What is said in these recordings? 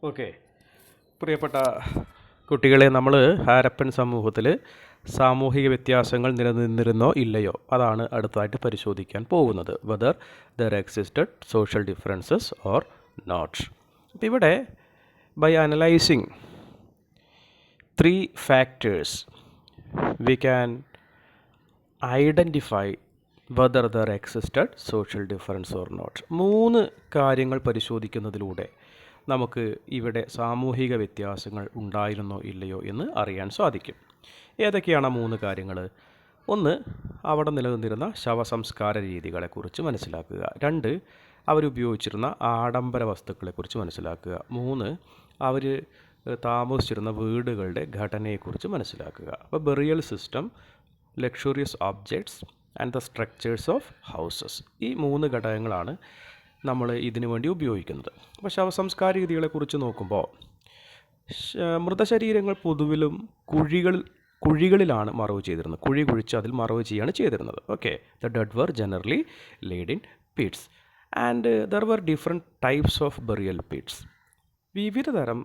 Okay, പ്രിയപ്പെട്ട കുട്ടികളെ, നമ്മൾ ഹാരപ്പൻ സമൂഹത്തിൽ സാമൂഹിക വ്യത്യാസങ്ങൾ നിലനിന്നിരുന്നോ ഇല്ലയോ അതാണ് അടുത്തതായിട്ട് പരിശോധിക്കാൻ പോകുന്നത്. Whether there existed social differences or not. അപ്പോൾ ഇവിടെ by analysing 3 factors we can identify whether there existed social difference or not. 3 കാര്യങ്ങൾ പരിശോധിക്കുന്നതിലൂടെ നമുക്ക് ഇവിടെ സാമൂഹിക വ്യത്യാസങ്ങൾ ഉണ്ടായിരുന്നോ ഇല്ലയോ എന്ന് അറിയാൻ സാധിക്കും. ഏതൊക്കെയാണ് 3 കാര്യങ്ങൾ? ഒന്ന്, അവിടെ നിലനിന്നിരുന്ന ശവസംസ്കാര രീതികളെക്കുറിച്ച് മനസ്സിലാക്കുക. 2, അവരുപയോഗിച്ചിരുന്ന ആഡംബര വസ്തുക്കളെക്കുറിച്ച് മനസ്സിലാക്കുക. 3, അവർ താമസിച്ചിരുന്ന വീടുകളുടെ ഘടനയെക്കുറിച്ച് മനസ്സിലാക്കുക. അപ്പോൾ burial system, luxurious objects and the structures of houses, ഈ 3 ഘടകങ്ങളാണ് നമ്മൾ ഇതിനു വേണ്ടി ഉപയോഗിക്കുന്നത്. അപ്പോൾ ശവസംസ്കാര രീതികളെക്കുറിച്ച് നോക്കുമ്പോൾ മൃതശരീരങ്ങൾ പൊതുവിലും കുഴികളിലാണ് മറവ് ചെയ്തിരുന്നത്. കുഴി കുഴിച്ച് അതിൽ മറവ് ചെയ്യുകയാണ് ചെയ്തിരുന്നത്. Okay, the dead were generally laid in pits and there were different types of burial pits. വിവിധ തരം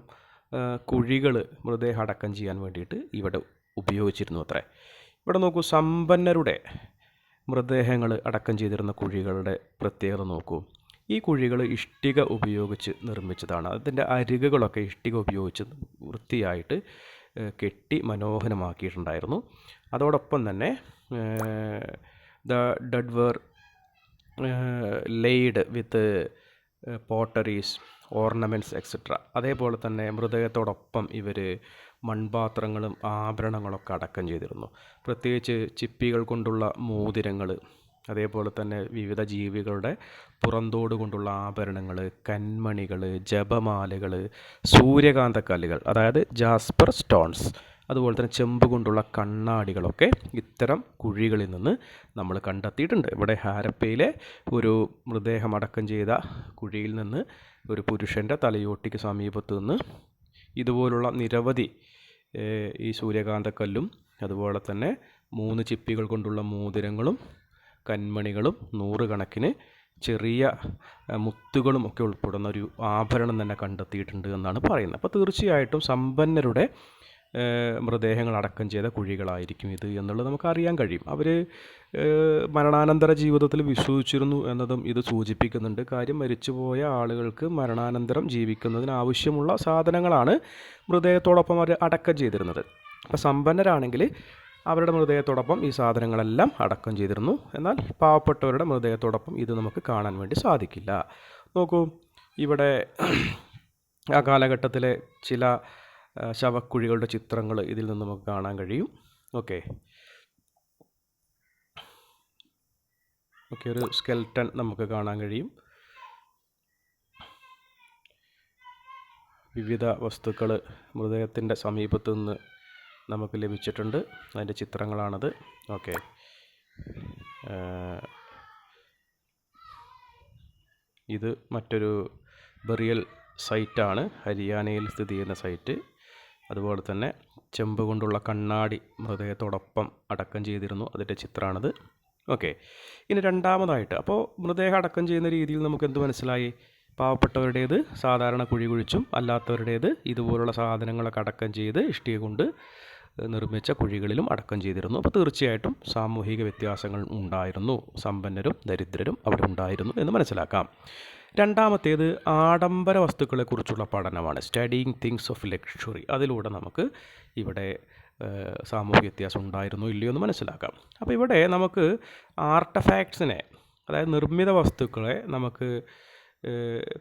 കുഴികൾ മൃതദേഹം അടക്കം ചെയ്യാൻ വേണ്ടിയിട്ട് ഇവിടെ ഉപയോഗിച്ചിരുന്നു അത്രേ. ഇവിടെ നോക്കൂ, സമ്പന്നരുടെ മൃതദേഹങ്ങൾ അടക്കം ചെയ്തിരുന്ന കുഴികളുടെ പ്രത്യേകത നോക്കൂ. ഈ കുഴികൾ ഇഷ്ടിക ഉപയോഗിച്ച് നിർമ്മിച്ചതാണ്. അതിൻ്റെ അരികുകളൊക്കെ ഇഷ്ടിക ഉപയോഗിച്ച് വൃത്തിയായിട്ട് കെട്ടി മനോഹരമാക്കിയിട്ടുണ്ടായിരുന്നു. അതോടൊപ്പം തന്നെ the dead were laid with potteries, ornaments etcetera. അതേപോലെ തന്നെ മൃതദേഹത്തോടൊപ്പം ഇവർ മൺപാത്രങ്ങളും ആഭരണങ്ങളൊക്കെ അടക്കം ചെയ്തിരുന്നു. പ്രത്യേകിച്ച് ചിപ്പികൾ കൊണ്ടുള്ള മോതിരങ്ങൾ, അതേപോലെ തന്നെ വിവിധ ജീവികളുടെ പുറന്തോട് കൊണ്ടുള്ള ആഭരണങ്ങൾ, കന്മണികൾ, ജപമാലകൾ, സൂര്യകാന്തക്കല്ലുകൾ അതായത് ജാസ്പർ സ്റ്റോൺസ്, അതുപോലെ തന്നെ ചെമ്പ് കൊണ്ടുള്ള കണ്ണാടികളൊക്കെ ഇത്തരം കുഴികളിൽ നിന്ന് നമ്മൾ കണ്ടെത്തിയിട്ടുണ്ട്. ഇവിടെ ഹാരപ്പയിലെ ഒരു മൃതദേഹം അടക്കം ചെയ്ത കുഴിയിൽ നിന്ന് ഒരു പുരുഷൻ്റെ തലയോട്ടിക്ക് സമീപത്ത് നിന്ന് ഇതുപോലുള്ള നിരവധി ഈ സൂര്യകാന്തക്കല്ലും അതുപോലെ തന്നെ 3 ചിപ്പികൾ കൊണ്ടുള്ള മോതിരങ്ങളും കന്മണികളും 100 കണക്കിന് ചെറിയ മുത്തുകളും ഒക്കെ ഉൾപ്പെടുന്ന ഒരു ആഭരണം തന്നെ കണ്ടെത്തിയിട്ടുണ്ട് എന്നാണ് പറയുന്നത്. അപ്പോൾ തീർച്ചയായിട്ടും സമ്പന്നരുടെ മൃതദേഹങ്ങൾ അടക്കം ചെയ്ത കുഴികളായിരിക്കും ഇത് എന്നുള്ളത് നമുക്ക് അറിയാൻ കഴിയും. അവർ മരണാനന്തര ജീവിതത്തിൽ വിശ്വസിച്ചിരുന്നു എന്നതും ഇത് സൂചിപ്പിക്കുന്നുണ്ട്. കാര്യം, മരിച്ചുപോയ ആളുകൾക്ക് മരണാനന്തരം ജീവിക്കുന്നതിന് ആവശ്യമുള്ള സാധനങ്ങളാണ് മൃതദേഹത്തോടൊപ്പം അവർ അടക്കം ചെയ്തിരുന്നത്. അപ്പോൾ സമ്പന്നരാണെങ്കിൽ അവരുടെ മൃതദേഹത്തോടൊപ്പം ഈ സാധനങ്ങളെല്ലാം അടക്കം ചെയ്തിരുന്നു. എന്നാൽ പാവപ്പെട്ടവരുടെ മൃതദേഹത്തോടൊപ്പം ഇത് നമുക്ക് കാണാൻ വേണ്ടി സാധിക്കില്ല. നോക്കൂ, ഇവിടെ ആ കാലഘട്ടത്തിലെ ചില ശവക്കുഴികളുടെ ചിത്രങ്ങൾ ഇതിൽ നിന്ന് നമുക്ക് കാണാൻ കഴിയും. ഓക്കെ, ഒരു സ്കെൽട്ടൺ നമുക്ക് കാണാൻ കഴിയും. വിവിധ വസ്തുക്കൾ മൃതദേഹത്തിൻ്റെ സമീപത്തു നിന്ന് നമുക്ക് ലഭിച്ചിട്ടുണ്ട്. അതിൻ്റെ ചിത്രങ്ങളാണത്. ഓക്കെ, ഇത് മറ്റൊരു ബെറിയൽ സൈറ്റാണ്, ഹരിയാനയിൽ സ്ഥിതി ചെയ്യുന്ന സൈറ്റ്. അതുപോലെ തന്നെ ചെമ്പ് കൊണ്ടുള്ള കണ്ണാടി മൃതദേഹത്തോടൊപ്പം അടക്കം ചെയ്തിരുന്നു, അതിൻ്റെ ചിത്രമാണിത്. ഓക്കെ, ഇനി രണ്ടാമതായിട്ട്, അപ്പോൾ മൃതദേഹം അടക്കം ചെയ്യുന്ന രീതിയിൽ നമുക്ക് എന്ത് മനസ്സിലായി? പാവപ്പെട്ടവരുടേത് സാധാരണ കുഴി കുഴിച്ചും അല്ലാത്തവരുടേത് ഇതുപോലുള്ള സാധനങ്ങളൊക്കെ അടക്കം ചെയ്ത് ഇഷ്ടിക കൊണ്ട് നിർമ്മിച്ച കുഴികളിലും അടക്കം ചെയ്തിരുന്നു. അപ്പോൾ തീർച്ചയായിട്ടും സാമൂഹിക വ്യത്യാസങ്ങൾ ഉണ്ടായിരുന്നു, സമ്പന്നരും ദരിദ്രരും അവിടെ ഉണ്ടായിരുന്നു എന്ന് മനസ്സിലാക്കാം. രണ്ടാമത്തേത് ആഡംബര വസ്തുക്കളെക്കുറിച്ചുള്ള പഠനമാണ്, സ്റ്റഡിയിങ് തിങ്സ് ഓഫ് ലക്ഷറി. അതിലൂടെ നമുക്ക് ഇവിടെ സാമൂഹിക വ്യത്യാസം ഉണ്ടായിരുന്നോ ഇല്ലയോ എന്ന് മനസ്സിലാക്കാം. അപ്പോൾ ഇവിടെ നമുക്ക് ആർട്ടഫാക്ട്സിനെ, അതായത് നിർമ്മിത വസ്തുക്കളെ നമുക്ക്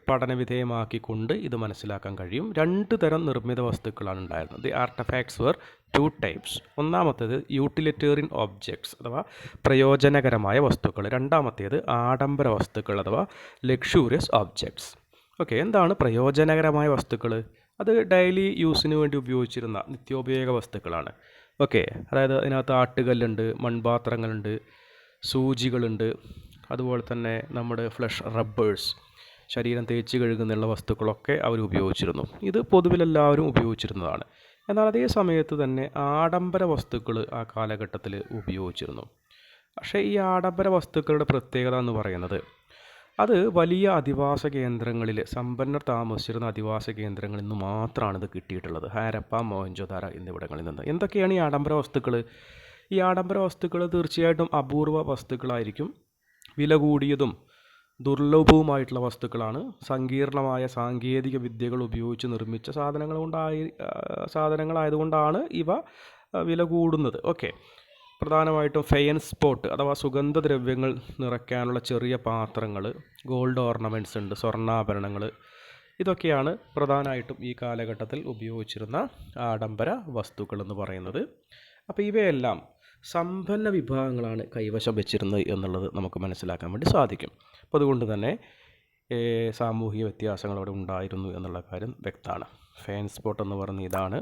പഠനവിധേയമാക്കിക്കൊണ്ട് ഇത് മനസ്സിലാക്കാൻ കഴിയും. 2 തരം നിർമ്മിത വസ്തുക്കളാണ് ഉണ്ടായിരുന്നത്. The artefacts were 2 types. ഒന്നാമത്തേത് യൂട്ടിലിറ്റേറിയൻ ഒബ്ജക്ട്സ് അഥവാ പ്രയോജനകരമായ വസ്തുക്കൾ. രണ്ടാമത്തേത് ആഡംബര വസ്തുക്കൾ അഥവാ ലക്ഷൂറിയസ് ഒബ്ജക്ട്സ്. ഓക്കെ, എന്താണ് പ്രയോജനകരമായ വസ്തുക്കൾ? അത് ഡെയിലി യൂസിന് വേണ്ടി ഉപയോഗിച്ചിരുന്ന നിത്യോപയോഗ വസ്തുക്കളാണ്. ഓക്കെ, അതായത് അതിനകത്ത് ആട്ടുകല്ലുണ്ട്, മൺപാത്രങ്ങളുണ്ട്, സൂചികളുണ്ട്, അതുപോലെ തന്നെ നമ്മുടെ ഫ്ലഷ് റബ്ബേഴ്സ്, ശരീരം തേച്ച് കഴുകുന്നുള്ള വസ്തുക്കളൊക്കെ അവർ ഉപയോഗിച്ചിരുന്നു. ഇത് പൊതുവിലെല്ലാവരും ഉപയോഗിച്ചിരുന്നതാണ്. എന്നാൽ അതേ സമയത്ത് തന്നെ ആഡംബര വസ്തുക്കൾ ആ കാലഘട്ടത്തിൽ ഉപയോഗിച്ചിരുന്നു. പക്ഷേ ഈ ആഡംബര വസ്തുക്കളുടെ പ്രത്യേകത എന്ന് പറയുന്നത് അത് വലിയ അധിവാസ കേന്ദ്രങ്ങളിൽ സമ്പന്നർ താമസിച്ചിരുന്ന അധിവാസ കേന്ദ്രങ്ങളിൽ നിന്ന് മാത്രമാണ് ഇത് കിട്ടിയിട്ടുള്ളത്. ഹാരപ്പ, മോഹൻജോദാരോ എന്നിവിടങ്ങളിൽ നിന്ന്. എന്തൊക്കെയാണ് ഈ ആഡംബര വസ്തുക്കൾ? ഈ ആഡംബര വസ്തുക്കൾ തീർച്ചയായിട്ടും അപൂർവ വസ്തുക്കളായിരിക്കും. വില കൂടിയതും ദുർലഭവുമായിട്ടുള്ള വസ്തുക്കളാണ്. സങ്കീർണമായ സാങ്കേതിക വിദ്യകൾ ഉപയോഗിച്ച് നിർമ്മിച്ച സാധനങ്ങളായതുകൊണ്ടാണ് ഇവ വില കൂടുന്നത്. ഓക്കെ. പ്രധാനമായിട്ടും ഫെയൻസ് പോട്ട് അഥവാ സുഗന്ധദ്രവ്യങ്ങൾ നിറയ്ക്കാനുള്ള ചെറിയ പാത്രങ്ങൾ, ഗോൾഡ് ഓർണമെൻറ്റ്സ് ഉണ്ട്, സ്വർണ്ണാഭരണങ്ങൾ, ഇതൊക്കെയാണ് പ്രധാനമായിട്ടും ഈ കാലഘട്ടത്തിൽ ഉപയോഗിച്ചിരുന്ന ആഡംബര വസ്തുക്കൾ എന്ന് പറയുന്നത്. അപ്പോൾ ഇവയെല്ലാം സമ്പന്ന വിഭാഗങ്ങളാണ് കൈവശം വെച്ചിരുന്നത് എന്നുള്ളത് നമുക്ക് മനസ്സിലാക്കാൻ വേണ്ടി സാധിക്കും. അപ്പോൾ അതുകൊണ്ട് തന്നെ സാമൂഹിക വ്യത്യാസങ്ങൾ അവിടെ ഉണ്ടായിരുന്നു എന്നുള്ള കാര്യം വ്യക്തമാണ്. ഫെയൻസ് പോട്ട് എന്ന് പറയുന്ന ഇതാണ്.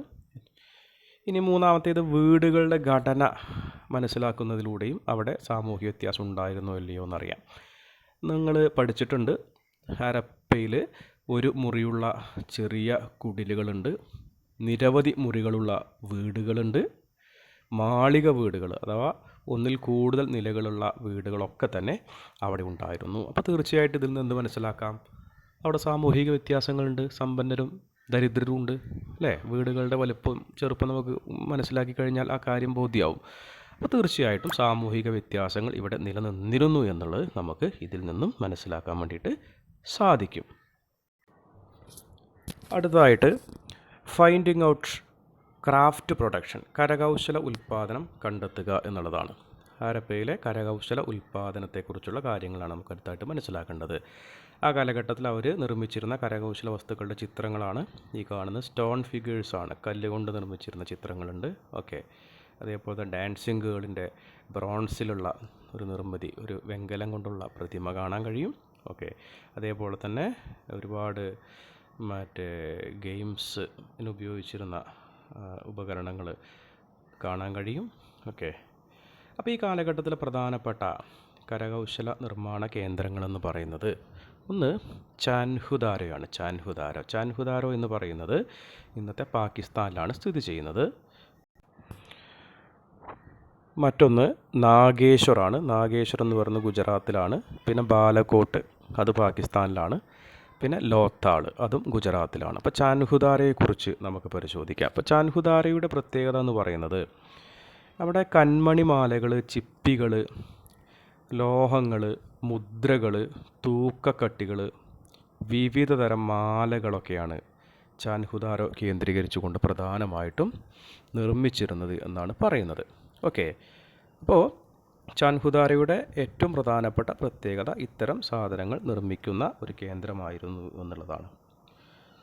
ഇനി മൂന്നാമത്തേത് വീടുകളുടെ ഘടന മനസ്സിലാക്കുന്നതിലൂടെയും അവിടെ സാമൂഹിക വ്യത്യാസം ഉണ്ടായിരുന്നോ ഇല്ലയോ എന്നറിയാം. നിങ്ങൾ പഠിച്ചിട്ടുണ്ട്, ഹരപ്പയിൽ ഒരു മുറിയുള്ള ചെറിയ കുടിലുകളുണ്ട്, നിരവധി മുറികളുള്ള വീടുകളുണ്ട്, മാളിക വീടുകൾ അഥവാ ഒന്നിൽ കൂടുതൽ നിലകളുള്ള വീടുകളൊക്കെ തന്നെ അവിടെ ഉണ്ടായിരുന്നു. അപ്പോൾ തീർച്ചയായിട്ടും ഇതിൽ നിന്ന് എന്ത് മനസ്സിലാക്കാം? അവിടെ സാമൂഹിക വ്യത്യാസങ്ങളുണ്ട്, സമ്പന്നരും ദരിദ്രരും ഉണ്ട് അല്ലേ? വീടുകളുടെ വലുപ്പം ചെറുപ്പം നമുക്ക് മനസ്സിലാക്കി കഴിഞ്ഞാൽ ആ കാര്യം ബോധ്യമാവും. അപ്പോൾ തീർച്ചയായിട്ടും സാമൂഹിക വ്യത്യാസങ്ങൾ ഇവിടെ നിലനിന്നിരുന്നു എന്നുള്ളത് നമുക്ക് ഇതിൽ നിന്നും മനസ്സിലാക്കാൻ വേണ്ടിയിട്ട് സാധിക്കും. അടുത്തതായിട്ട് ഫൈൻഡിങ് ഔട്ട് ക്രാഫ്റ്റ് പ്രൊഡക്ഷൻ, കരകൗശല ഉൽപ്പാദനം കണ്ടെത്തുക എന്നുള്ളതാണ്. ഹാരപ്പയിലെ കരകൗശല ഉൽപ്പാദനത്തെക്കുറിച്ചുള്ള കാര്യങ്ങളാണ് നമുക്ക് അടുത്തായിട്ട് മനസ്സിലാക്കേണ്ടത്. ആ കാലഘട്ടത്തിൽ അവർ നിർമ്മിച്ചിരുന്ന കരകൗശല വസ്തുക്കളുടെ ചിത്രങ്ങളാണ് ഈ കാണുന്ന സ്റ്റോൺ ഫിഗേഴ്സാണ്, കല്ലുകൊണ്ട് നിർമ്മിച്ചിരുന്ന ചിത്രങ്ങളുണ്ട്. ഓക്കെ. അതേപോലെ തന്നെ ഡാൻസിങ് ഗേളിൻ്റെ ബ്രോൺസിലുള്ള ഒരു നിർമ്മിതി, ഒരു വെങ്കലം കൊണ്ടുള്ള പ്രതിമ കാണാൻ കഴിയും. ഓക്കെ. അതേപോലെ തന്നെ ഒരുപാട് ഗെയിംസിന് ഉപയോഗിച്ചിരുന്ന ഉപകരണങ്ങൾ കാണാൻ കഴിയും. ഓക്കെ. അപ്പോൾ ഈ കാലഘട്ടത്തിലെ പ്രധാനപ്പെട്ട കരകൗശല നിർമ്മാണ കേന്ദ്രങ്ങളെന്ന് പറയുന്നത് ഒന്ന് ചാൻഹുദാരോയാണ്. ചാൻഹുദാരോ എന്ന് പറയുന്നത് ഇന്നത്തെ പാകിസ്ഥാനിലാണ് സ്ഥിതി ചെയ്യുന്നത്. മറ്റൊന്ന് നാഗേശ്വറാണ്. നാഗേശ്വർ എന്ന് പറയുന്നത് ഗുജറാത്തിലാണ്. പിന്നെ ബാലക്കോട്ട്, അത് പാകിസ്ഥാനിലാണ്. പിന്നെ ലോത്താൾ, അതും ഗുജറാത്തിലാണ്. അപ്പോൾ ചാൻഹുദാരയെക്കുറിച്ച് നമുക്ക് പരിശോധിക്കാം. അപ്പോൾ ചാൻഹുദാരയുടെ പ്രത്യേകത എന്ന് പറയുന്നത് അവിടെ കൺമണിമാലകൾ, ചിപ്പികൾ, ലോഹങ്ങൾ, മുദ്രകൾ, തൂക്കക്കട്ടികൾ, വിവിധ തരം മാലകളൊക്കെയാണ് ചാൻഹുദാരോ കേന്ദ്രീകരിച്ചുകൊണ്ട് പ്രധാനമായിട്ടും നിർമ്മിച്ചിരുന്നത് എന്നാണ് പറയുന്നത്. ഓക്കെ. അപ്പോൾ ചാൻഹുദാരയുടെ ഏറ്റവും പ്രധാനപ്പെട്ട പ്രത്യേകത ഇത്തരം സാധനങ്ങൾ നിർമ്മിക്കുന്ന ഒരു കേന്ദ്രമായിരുന്നു എന്നുള്ളതാണ്.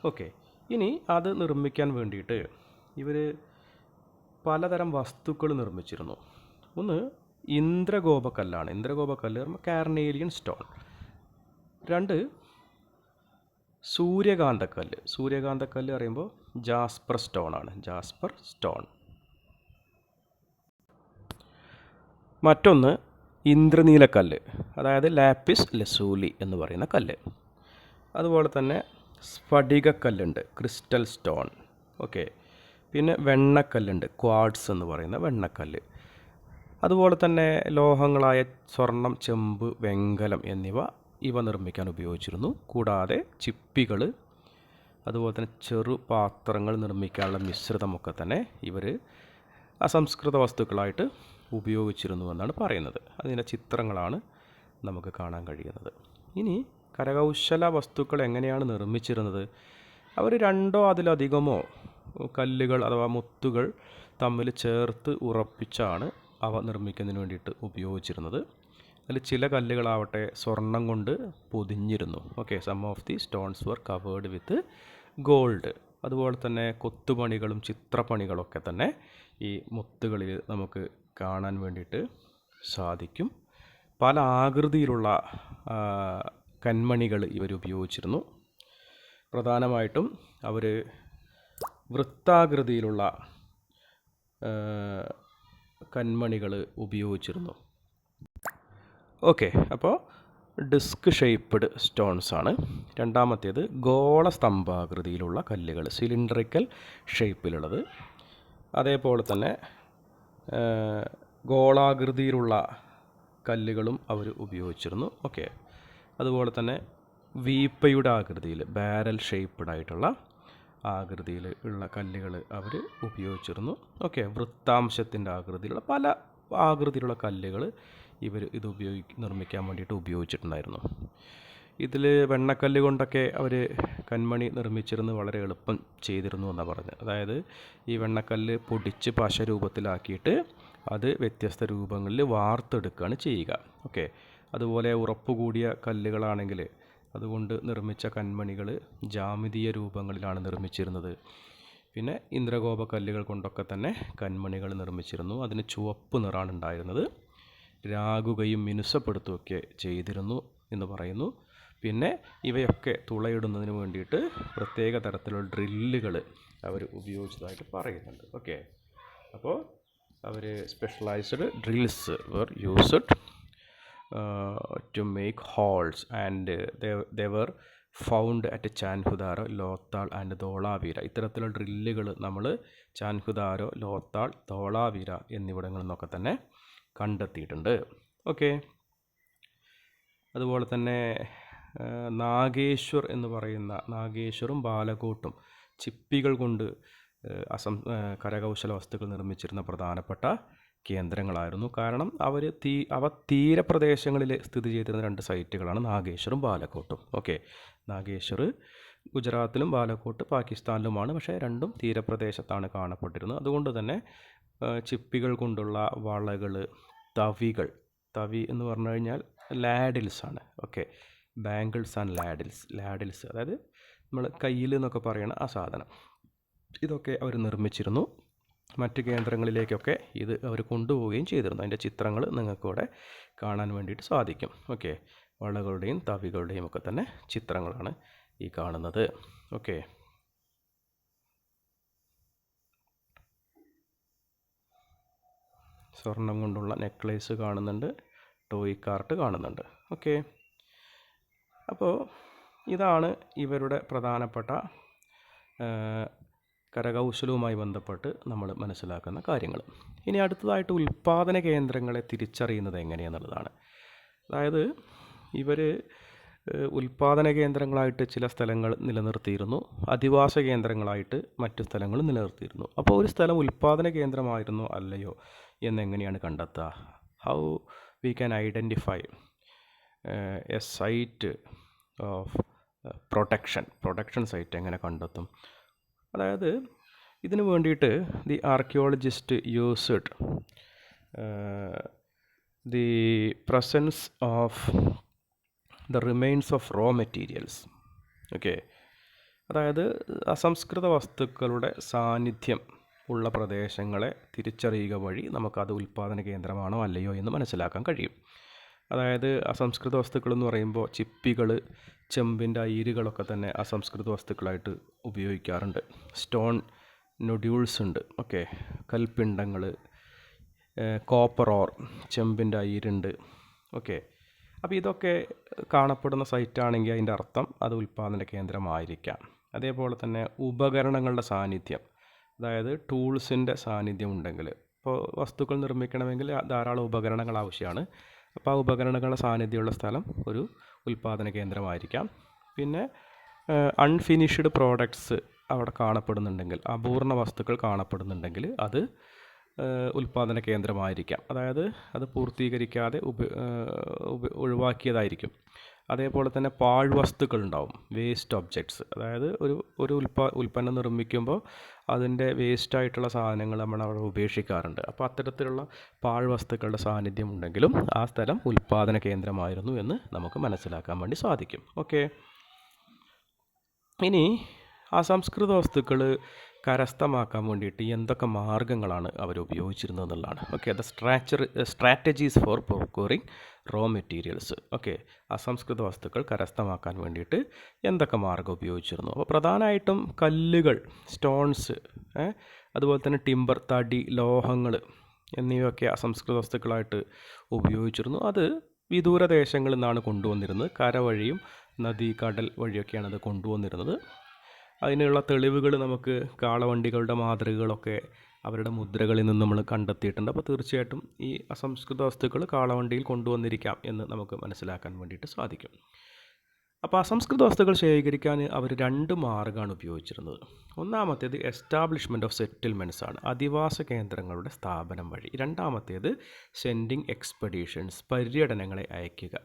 ഓക്കെ. ഇനി അത് നിർമ്മിക്കാൻ വേണ്ടിയിട്ട് ഇവർ പലതരം വസ്തുക്കൾ നിർമ്മിച്ചിരുന്നു. ഒന്ന് ഇന്ദ്രഗോപക്കല്ലാണ്. ഇന്ദ്രഗോപക്കല്ല് കാർണേലിയൻ സ്റ്റോൺ. രണ്ട് സൂര്യകാന്തക്കല്ല്. സൂര്യകാന്തക്കല്ല് പറയുമ്പോൾ ജാസ്പർ സ്റ്റോണാണ്. Jasper stone. മറ്റൊന്ന് ഇന്ദ്രനീലക്കല്ല്, അതായത് ലാപ്പിസ് ലസൂലി എന്ന് പറയുന്ന കല്ല്. അതുപോലെ തന്നെ സ്ഫടികക്കല്ലുണ്ട്, ക്രിസ്റ്റൽ സ്റ്റോൺ. ഓക്കെ. പിന്നെ വെണ്ണക്കല്ലുണ്ട്, ക്വാഡ്സ് എന്ന് പറയുന്ന വെണ്ണക്കല്ല്. അതുപോലെ തന്നെ ലോഹങ്ങളായ സ്വർണം, ചെമ്പ്, വെങ്കലം എന്നിവ നിർമ്മിക്കാൻ ഉപയോഗിച്ചിരുന്നു. കൂടാതെ ചിപ്പികൾ, അതുപോലെ തന്നെ ചെറുപാത്രങ്ങൾ നിർമ്മിക്കാനുള്ള മിശ്രിതമൊക്കെ തന്നെ ഇവർ അസംസ്കൃത വസ്തുക്കളായിട്ട് ഉപയോഗിച്ചിരുന്നു എന്നാണ് പറയുന്നത്. അതിൻ്റെ ചിത്രങ്ങളാണ് നമുക്ക് കാണാൻ കഴിയുന്നത്. ഇനി കരകൗശല വസ്തുക്കൾ എങ്ങനെയാണ് നിർമ്മിച്ചിരുന്നത്? അവർ രണ്ടോ അതിലധികമോ കല്ലുകൾ അഥവാ മുത്തുകൾ തമ്മിൽ ചേർത്ത് ഉറപ്പിച്ചാണ് അവ നിർമ്മിക്കുന്നതിന് വേണ്ടിയിട്ട് ഉപയോഗിച്ചിരുന്നത്. അതിൽ ചില കല്ലുകളാവട്ടെ സ്വർണം കൊണ്ട് പൊതിഞ്ഞിരുന്നു. Okay. Some of the stones were covered with gold. അതുപോലെ തന്നെ കൊത്തുപണികളും ചിത്രപ്പണികളൊക്കെ തന്നെ ഈ മുത്തുകളിൽ നമുക്ക് കാണാൻ വേണ്ടിയിട്ട് സാധിക്കും. പല ആകൃതിയിലുള്ള കന്മണികൾ ഇവർ ഉപയോഗിച്ചിരുന്നു. പ്രധാനമായിട്ടും അവർ വൃത്താകൃതിയിലുള്ള കന്മണികൾ ഉപയോഗിച്ചിരുന്നു. ഓക്കെ. അപ്പോൾ ഡിസ്ക് ഷേപ്പ്ഡ് സ്റ്റോൺസ് ആണ്. രണ്ടാമത്തേത് ഗോളസ്തംഭാകൃതിയിലുള്ള കല്ലുകൾ, സിലിണ്ടറിക്കൽ ഷേപ്പിലുള്ളത്. അതേപോലെ തന്നെ ഗോളാകൃതിയിലുള്ള കല്ലുകളും അവർ ഉപയോഗിച്ചിരുന്നു. ഓക്കെ. അതുപോലെ തന്നെ വീപ്പയുടെ ആകൃതിയിൽ ബാരൽ ഷേപ്പ്ഡ് ആയിട്ടുള്ള ആകൃതിയിൽ ഉള്ള കല്ലുകൾ അവർ ഉപയോഗിച്ചിരുന്നു. ഓക്കെ, വൃത്താംശത്തിൻ്റെ ആകൃതിയിലുള്ള പല ആകൃതിയിലുള്ള കല്ലുകൾ ഇവർ ഇത് നിർമ്മിക്കാൻ വേണ്ടിയിട്ട് ഉപയോഗിച്ചിട്ടുണ്ടായിരുന്നു. ഇതിൽ വെണ്ണക്കല്ല് കൊണ്ടൊക്കെ അവർ കൺമണി നിർമ്മിച്ചിരുന്ന് വളരെ എളുപ്പം ചെയ്തിരുന്നു എന്നാണ് പറഞ്ഞത്. അതായത് ഈ വെണ്ണക്കല്ല് പൊടിച്ച് പശ രൂപത്തിലാക്കിയിട്ട് അത് വ്യത്യസ്ത രൂപങ്ങളിൽ വാർത്തെടുക്കുകയാണ് ചെയ്യുക. ഓക്കെ, അതുപോലെ ഉറപ്പ് കൂടിയ കല്ലുകളാണെങ്കിൽ അതുകൊണ്ട് നിർമ്മിച്ച കൺമണികൾ ജാമിതീയ രൂപങ്ങളിലാണ് നിർമ്മിച്ചിരുന്നത്. പിന്നെ ഇന്ദ്രഗോപ കല്ലുകൾ കൊണ്ടൊക്കെ തന്നെ കൺമണികൾ നിർമ്മിച്ചിരുന്നു. അതിന് ചുവപ്പ് നിറാണ് ഉണ്ടായിരുന്നത്. രാകുകയും മിനുസപ്പെടുത്തുകയൊക്കെ ചെയ്തിരുന്നു എന്ന് പറയുന്നു. പിന്നെ ഇവയൊക്കെ തുളയിടുന്നതിന് വേണ്ടിയിട്ട് പ്രത്യേക തരത്തിലുള്ള ഡ്രില്ലുകൾ അവർ ഉപയോഗിച്ചതായിട്ട് പറയുന്നുണ്ട്. ഓക്കെ, അപ്പോൾ അവർ specialised drills were used to make holes and they were found at Chanhudaro, Lothal and Dholavira. ഇത്തരത്തിലുള്ള ഡ്രില്ലുകൾ നമ്മൾ ചാൻഹുദാരോ, ലോത്താൾ, ധോളാവീര എന്നിവിടങ്ങളിൽ നിന്നൊക്കെ തന്നെ കണ്ടെത്തിയിട്ടുണ്ട്. ഓക്കെ, അതുപോലെ തന്നെ നാഗേശ്വർ എന്ന് പറയുന്ന നാഗേശ്വറും ബാലകോട്ടും ചിപ്പികൾ കൊണ്ട് കരകൗശല വസ്തുക്കൾ നിർമ്മിച്ചിരുന്ന പ്രധാനപ്പെട്ട കേന്ദ്രങ്ങളായിരുന്നു. കാരണം അവ തീരപ്രദേശങ്ങളിൽ സ്ഥിതി ചെയ്തിരുന്ന 2 സൈറ്റുകളാണ് നാഗേശ്വറും ബാലക്കോട്ടും. ഓക്കെ, നാഗേശ്വർ ഗുജറാത്തിലും ബാലക്കോട്ട് പാകിസ്ഥാനിലുമാണ്. പക്ഷേ രണ്ടും തീരപ്രദേശത്താണ് കാണപ്പെട്ടിരുന്നത്. അതുകൊണ്ട് തന്നെ ചിപ്പികൾ കൊണ്ടുള്ള വളകൾ, തവി എന്ന് പറഞ്ഞു കഴിഞ്ഞാൽ ലാഡിൽസ് ആണ്. ഓക്കെ, ബാംഗിൾസ് ആൻഡ് ലാഡിൽസ് അതായത് നമ്മൾ കയ്യിൽ എന്നൊക്കെ പറയണ ആ സാധനം, ഇതൊക്കെ അവർ നിർമ്മിച്ചിരുന്നു. മറ്റ് കേന്ദ്രങ്ങളിലേക്കൊക്കെ ഇത് അവർ കൊണ്ടുപോവുകയും ചെയ്തിരുന്നു. അതിൻ്റെ ചിത്രങ്ങൾ നിങ്ങൾക്കിവിടെ കാണാൻ വേണ്ടിയിട്ട് സാധിക്കും. ഓക്കെ, വളകളുടെയും തവികളുടെയും ഒക്കെ തന്നെ ചിത്രങ്ങളാണ് ഈ കാണുന്നത്. ഓക്കെ, സ്വർണം കൊണ്ടുള്ള നെക്ലേസ് കാണുന്നുണ്ട്, ടോയ് കാർട്ട് കാണുന്നുണ്ട്. ഓക്കെ, അപ്പോൾ ഇതാണ് ഇവരുടെ പ്രധാനപ്പെട്ട കരകൗശലവുമായി ബന്ധപ്പെട്ട് നമ്മൾ മനസ്സിലാക്കുന്ന കാര്യങ്ങൾ. ഇനി അടുത്തതായിട്ട് ഉൽപ്പാദന കേന്ദ്രങ്ങളെ തിരിച്ചറിയുന്നത് എങ്ങനെയെന്നുള്ളതാണ്. അതായത് ഇവർ ഉൽപ്പാദന കേന്ദ്രങ്ങളായിട്ട് ചില സ്ഥലങ്ങൾ നിലനിർത്തിയിരുന്നു, അധിവാസ കേന്ദ്രങ്ങളായിട്ട് മറ്റു സ്ഥലങ്ങൾ നിലനിർത്തിയിരുന്നു. അപ്പോൾ ഒരു സ്ഥലം ഉൽപ്പാദന കേന്ദ്രമായിരുന്നോ അല്ലയോ എന്നെങ്ങനെയാണ് കണ്ടെത്തുക? How we can identify a site of production site എങ്ങനെ കണ്ടെത്തും? അതായത് ഇതിനു വേണ്ടിയിട്ട് the archaeologist used the presence of the remains of raw materials. Okay, അതായത് അസംസ്കൃത വസ്തുക്കളുടെ സാന്നിധ്യം ഉള്ള പ്രദേശങ്ങളെ തിരിച്ചറിയുക വഴി നമുക്കത് ഉൽപ്പാദന കേന്ദ്രമാണോ അല്ലയോ എന്ന് മനസ്സിലാക്കാൻ കഴിയും. അതായത് അസംസ്കൃത വസ്തുക്കൾ എന്ന് പറയുമ്പോൾ ചിപ്പികൾ, ചെമ്പിൻ്റെ അയിരുകളൊക്കെ തന്നെ അസംസ്കൃത വസ്തുക്കളായിട്ട് ഉപയോഗിക്കാറുണ്ട്. സ്റ്റോൺ നൊഡ്യൂൾസ് ഉണ്ട്. ഓക്കെ, കൽപ്പിണ്ടങ്ങൾ, കോപ്പർ ഓർ, ചെമ്പിൻ്റെ അയിരുണ്ട്. ഓക്കെ, അപ്പോൾ ഇതൊക്കെ കാണപ്പെടുന്ന സൈറ്റാണെങ്കിൽ അതിൻ്റെ അർത്ഥം അത് ഉൽപ്പാദന കേന്ദ്രമായിരിക്കാം. അതേപോലെ തന്നെ ഉപകരണങ്ങളുടെ സാന്നിധ്യം, അതായത് ടൂൾസിൻ്റെ സാന്നിധ്യം ഉണ്ടെങ്കിൽ, ഇപ്പോൾ വസ്തുക്കൾ നിർമ്മിക്കണമെങ്കിൽ ധാരാളം ഉപകരണങ്ങൾ ആവശ്യമാണ്. അപ്പോൾ ആ ഉപകരണങ്ങളുടെ സാന്നിധ്യമുള്ള സ്ഥലം ഒരു ഉൽപ്പാദന കേന്ദ്രമായിരിക്കാം. പിന്നെ അൺഫിനിഷ്ഡ് പ്രോഡക്ട്സ് അവിടെ കാണപ്പെടുന്നുണ്ടെങ്കിൽ, അപൂർണ വസ്തുക്കൾ കാണപ്പെടുന്നുണ്ടെങ്കിൽ അത് ഉൽപ്പാദന കേന്ദ്രമായിരിക്കാം. അതായത് അത് പൂർത്തീകരിക്കാതെ ഒഴിവാക്കിയതായിരിക്കും. അതേപോലെ തന്നെ പാഴ്വസ്തുക്കൾ ഉണ്ടാവും, വേസ്റ്റ് ഒബ്ജക്ട്സ്. അതായത് ഒരു ഉൽപ്പന്നം നിർമ്മിക്കുമ്പോൾ അതിൻ്റെ വേസ്റ്റായിട്ടുള്ള സാധനങ്ങൾ നമ്മൾ അവിടെ ഉപേക്ഷിക്കാറുണ്ട്. അപ്പോൾ അത്തരത്തിലുള്ള പാഴ്വസ്തുക്കളുടെ സാന്നിധ്യം ഉണ്ടെങ്കിലും ആ സ്ഥലം ഉൽപ്പാദന കേന്ദ്രമായിരുന്നു എന്ന് നമുക്ക് മനസ്സിലാക്കാൻ വേണ്ടി സാധിക്കും. ഓക്കെ, ഇനി അസംസ്കൃത വസ്തുക്കൾ കരസ്ഥമാക്കാൻ വേണ്ടിയിട്ട് എന്തൊക്കെ മാർഗ്ഗങ്ങളാണ് അവർ ഉപയോഗിച്ചിരുന്നത് എന്നുള്ളതാണ്. Okay, the strategies for procuring raw materials. Okay, അസംസ്കൃത വസ്തുക്കൾ കരസ്ഥമാക്കാൻ വേണ്ടിയിട്ട് എന്തൊക്കെ മാർഗ്ഗം ഉപയോഗിച്ചിരുന്നു? അപ്പോൾ പ്രധാനമായിട്ടും കല്ലുകൾ, സ്റ്റോൺസ്, അതുപോലെ തന്നെ ടിമ്പർ, തടി, ലോഹങ്ങൾ എന്നിവയൊക്കെ അസംസ്കൃത വസ്തുക്കളായിട്ട് ഉപയോഗിച്ചിരുന്നു. അത് വിദൂര ദേശങ്ങളിൽ നിന്നാണ് കൊണ്ടുവന്നിരുന്നത്. കര വഴിയും നദി, കടൽ വഴിയൊക്കെയാണ് അത് കൊണ്ടുവന്നിരുന്നത്. അതിനുള്ള തെളിവുകൾ നമുക്ക് കാളവണ്ടികളുടെ മാതൃകകളൊക്കെ അവരുടെ മുദ്രകളിൽ നിന്ന് നമ്മൾ കണ്ടെത്തിയിട്ടുണ്ട്. അപ്പോൾ തീർച്ചയായിട്ടും ഈ അസംസ്കൃത വസ്തുക്കൾ കാളവണ്ടിയിൽ കൊണ്ടുവന്നിരിക്കാം എന്ന് നമുക്ക് മനസ്സിലാക്കാൻ വേണ്ടിയിട്ട് സാധിക്കും. അപ്പോൾ അസംസ്കൃത വസ്തുക്കൾ ശേഖരിക്കാൻ അവർ 2 മാർഗ്ഗമാണ് ഉപയോഗിച്ചിരുന്നത്. ഒന്നാമത്തേത് എസ്റ്റാബ്ലിഷ്മെൻറ്റ് ഓഫ് സെറ്റിൽമെൻറ്റ്സ് ആണ്, അധിവാസ കേന്ദ്രങ്ങളുടെ സ്ഥാപനം വഴി. രണ്ടാമത്തേത് സെൻഡിങ് എക്സ്പെഡീഷൻസ്, പര്യടനങ്ങളെ അയക്കുക.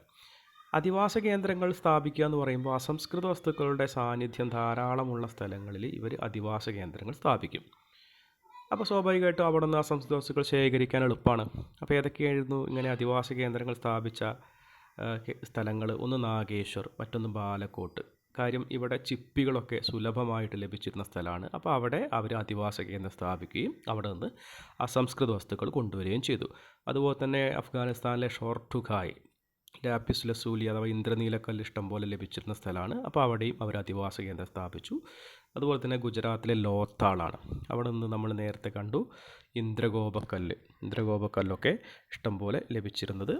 അധിവാസ കേന്ദ്രങ്ങൾ സ്ഥാപിക്കുക എന്ന് പറയുമ്പോൾ അസംസ്കൃത വസ്തുക്കളുടെ സാന്നിധ്യം ധാരാളമുള്ള സ്ഥലങ്ങളിൽ ഇവർ അധിവാസ കേന്ദ്രങ്ങൾ സ്ഥാപിക്കും. അപ്പോൾ സ്വാഭാവികമായിട്ടും അവിടെ നിന്ന് അസംസ്കൃത വസ്തുക്കൾ ശേഖരിക്കാൻ എളുപ്പമാണ്. അപ്പോൾ ഏതൊക്കെയായിരുന്നു ഇങ്ങനെ അധിവാസ കേന്ദ്രങ്ങൾ സ്ഥാപിച്ച സ്ഥലങ്ങൾ? ഒന്ന് നാഗേശ്വർ, മറ്റൊന്ന് ബാലക്കോട്ട്. കാര്യം ഇവിടെ ചിപ്പികളൊക്കെ സുലഭമായിട്ട് ലഭിച്ചിരുന്ന സ്ഥലമാണ്. അപ്പോൾ അവിടെ അവർ അധിവാസ കേന്ദ്രം സ്ഥാപിക്കുകയും അവിടെ നിന്ന് അസംസ്കൃത വസ്തുക്കൾ കൊണ്ടുവരികയും ചെയ്തു. അതുപോലെ തന്നെ അഫ്ഗാനിസ്ഥാനിലെ ഷോർട്ടുഖായ്, ലാപ്പിസ് ലസൂലി അഥവാ ഇന്ദ്രനീലക്കല്ല് ഇഷ്ടം പോലെ ലഭിച്ചിരുന്ന സ്ഥലമാണ്. അപ്പോൾ അവിടെയും അവർ അധിവാസ കേന്ദ്രം സ്ഥാപിച്ചു. അതുപോലെ തന്നെ ഗുജറാത്തിലെ ലോത്താളാണ്. അവിടെ നിന്ന് നമ്മൾ നേരത്തെ കണ്ടു ഇന്ദ്രഗോപക്കല്ലൊക്കെ ഇഷ്ടം പോലെ ലഭിച്ചിരുന്നത്